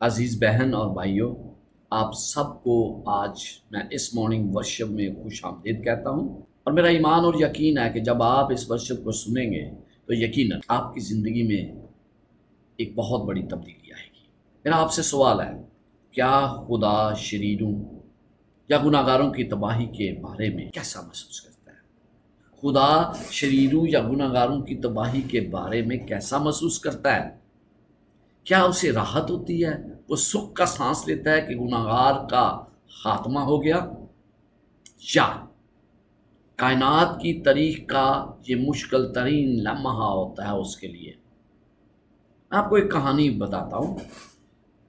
عزیز بہن اور بھائیوں، آپ سب کو آج میں اس مارننگ ورشپ میں خوش آمدید کہتا ہوں، اور میرا ایمان اور یقین ہے کہ جب آپ اس ورشپ کو سنیں گے تو یقیناً آپ کی زندگی میں ایک بہت بڑی تبدیلی آئے گی۔ میرا آپ سے سوال ہے، کیا خدا شریروں یا گناہ گاروں کی تباہی کے بارے میں کیسا محسوس کرتا ہے؟ خدا شریروں یا گناہ گاروں کی تباہی کے بارے میں کیسا محسوس کرتا ہے؟ کیا اسے راحت ہوتی ہے؟ وہ سکھ کا سانس لیتا ہے کہ گناہ گار کا خاتمہ ہو گیا؟ یا کائنات کی تاریخ کا یہ مشکل ترین لمحہ ہوتا ہے اس کے لیے؟ میں آپ کو ایک کہانی بتاتا ہوں،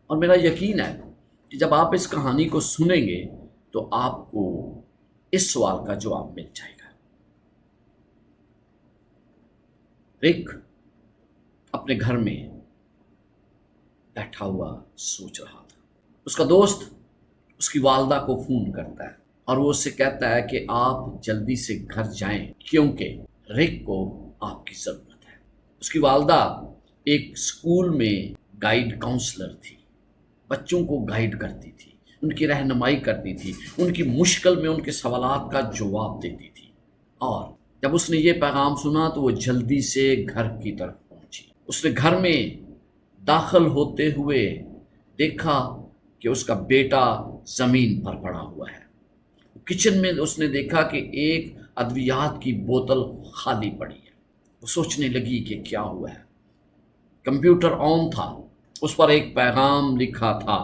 اور میرا یقین ہے کہ جب آپ اس کہانی کو سنیں گے تو آپ کو اس سوال کا جواب مل جائے گا۔ رک اپنے گھر میں بیٹھا ہوا سوچ رہا تھا۔ اس کا دوست اس کی والدہ کو فون کرتا ہے اور وہ اس سے کہتا ہے کہ آپ جلدی سے گھر جائیں کیونکہ رک کو آپ کی ضرورت ہے۔ اس کی والدہ ایک اسکول میں گائیڈ کاؤنسلر تھی، بچوں کو گائیڈ کرتی تھی، ان کی رہنمائی کرتی تھی، ان کی مشکل میں ان کے سوالات کا جواب دیتی تھی۔ اور جب اس نے یہ پیغام سنا تو وہ جلدی سے گھر کی طرف پہنچی۔ اس نے گھر میں داخل ہوتے ہوئے دیکھا کہ اس کا بیٹا زمین پر پڑا ہوا ہے۔ کچن میں اس نے دیکھا کہ ایک ادویات کی بوتل خالی پڑی ہے۔ وہ سوچنے لگی کہ کیا ہوا ہے۔ کمپیوٹر آن تھا، اس پر ایک پیغام لکھا تھا۔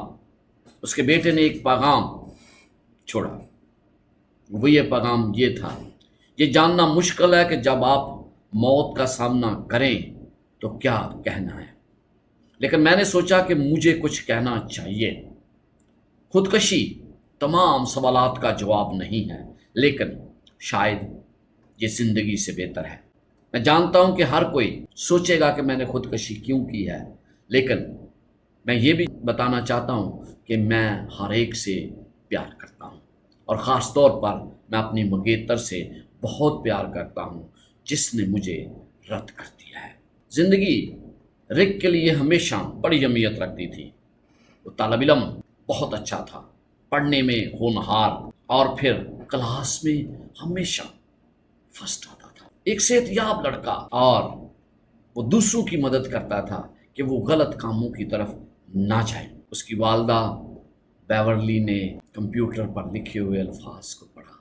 اس کے بیٹے نے ایک پیغام چھوڑا، وہ یہ پیغام یہ تھا: یہ جاننا مشکل ہے کہ جب آپ موت کا سامنا کریں تو کیا کہنا ہے، لیکن میں نے سوچا کہ مجھے کچھ کہنا چاہیے۔ خودکشی تمام سوالات کا جواب نہیں ہے، لیکن شاید یہ زندگی سے بہتر ہے۔ میں جانتا ہوں کہ ہر کوئی سوچے گا کہ میں نے خودکشی کیوں کی ہے، لیکن میں یہ بھی بتانا چاہتا ہوں کہ میں ہر ایک سے پیار کرتا ہوں، اور خاص طور پر میں اپنی منگیتر سے بہت پیار کرتا ہوں جس نے مجھے رد کر دیا ہے۔ زندگی رک کے لیے ہمیشہ بڑی اہمیت رکھتی تھی۔ وہ طالب علم بہت اچھا تھا، پڑھنے میں ہونہار، اور پھر کلاس میں ہمیشہ فرسٹ آتا تھا۔ ایک صحت یاب لڑکا، اور وہ دوسروں کی مدد کرتا تھا کہ وہ غلط کاموں کی طرف نہ جائیں۔ اس کی والدہ بیورلی نے کمپیوٹر پر لکھے ہوئے الفاظ کو پڑھا۔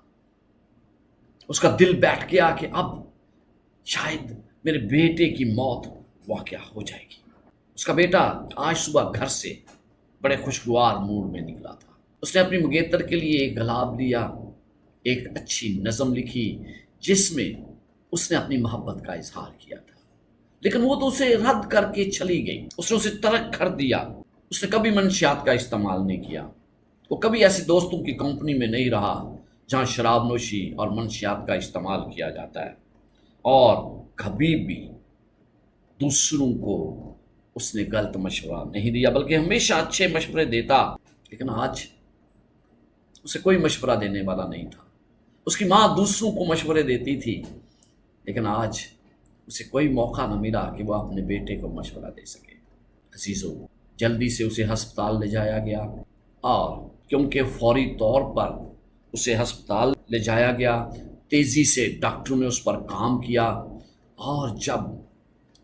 اس کا دل بیٹھ گیا کہ اب شاید میرے بیٹے کی موت واقع ہو جائے گی۔ اس کا بیٹا آج صبح گھر سے بڑے خوشگوار موڈ میں نکلا تھا۔ اس نے اپنی منگیتر کے لیے ایک گلاب لیا، ایک اچھی نظم لکھی جس میں اس نے اپنی محبت کا اظہار کیا تھا، لیکن وہ تو اسے رد کر کے چلی گئی۔ اس نے اسے ترک کر دیا۔ اس نے کبھی منشیات کا استعمال نہیں کیا۔ وہ کبھی ایسے دوستوں کی کمپنی میں نہیں رہا جہاں شراب نوشی اور منشیات کا استعمال کیا جاتا ہے، اور کبھی بھی دوسروں کو اس نے غلط مشورہ نہیں دیا، بلکہ ہمیشہ اچھے مشورے دیتا۔ لیکن آج اسے کوئی مشورہ دینے والا نہیں تھا۔ اس کی ماں دوسروں کو مشورے دیتی تھی، لیکن آج اسے کوئی موقع نہ ملا کہ وہ اپنے بیٹے کو مشورہ دے سکے۔ عزیزو، جلدی سے اسے ہسپتال لے جایا گیا، اور کیونکہ فوری طور پر اسے ہسپتال لے جایا گیا، تیزی سے ڈاکٹروں نے اس پر کام کیا، اور جب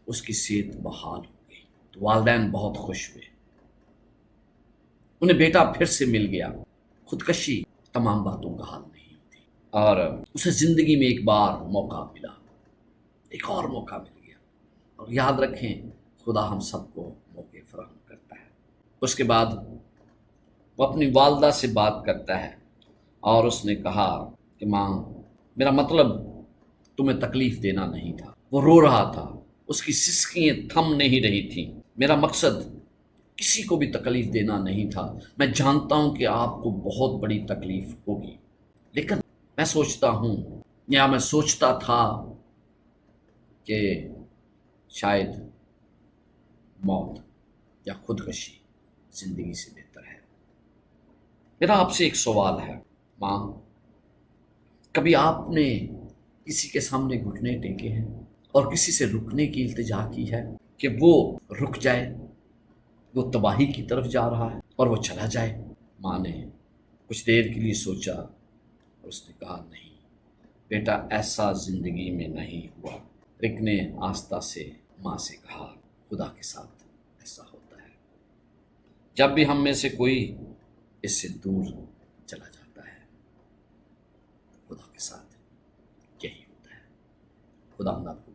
اس کی صحت بحال ہو گئی تو والدین بہت خوش ہوئے۔ انہیں بیٹا پھر سے مل گیا۔ خودکشی تمام باتوں کا حل نہیں ہوتی، اور اسے زندگی میں ایک بار موقع ملا، ایک اور موقع مل گیا۔ اور یاد رکھیں، خدا ہم سب کو موقع فراہم کرتا ہے۔ اس کے بعد وہ اپنی والدہ سے بات کرتا ہے، اور اس نے کہا کہ ماں، میرا مطلب تمہیں تکلیف دینا نہیں تھا۔ وہ رو رہا تھا، اس کی سسکیاں تھم نہیں رہی تھیں۔ میرا مقصد کسی کو بھی تکلیف دینا نہیں تھا۔ میں جانتا ہوں کہ آپ کو بہت بڑی تکلیف ہوگی، لیکن میں سوچتا ہوں، یا میں سوچتا تھا کہ شاید موت یا خودکشی زندگی سے بہتر ہے۔ میرا آپ سے ایک سوال ہے، ماں، کبھی آپ نے کسی کے سامنے گھٹنے ٹیکے ہیں اور کسی سے رکنے کی التجا کی ہے کہ وہ رک جائے؟ وہ تباہی کی طرف جا رہا ہے اور وہ چلا جائے۔ ماں نے کچھ دیر کے لیے سوچا اور اس نے کہا نہیں بیٹا، ایسا زندگی میں نہیں ہوا۔ رک نے آہستہ سے ماں سے کہا خدا کے ساتھ ایسا ہوتا ہے، جب بھی ہم میں سے کوئی اس سے دور چلا جاتا ہے خدا کے ساتھ یہی ہوتا ہے۔ خدا ہم آپ کو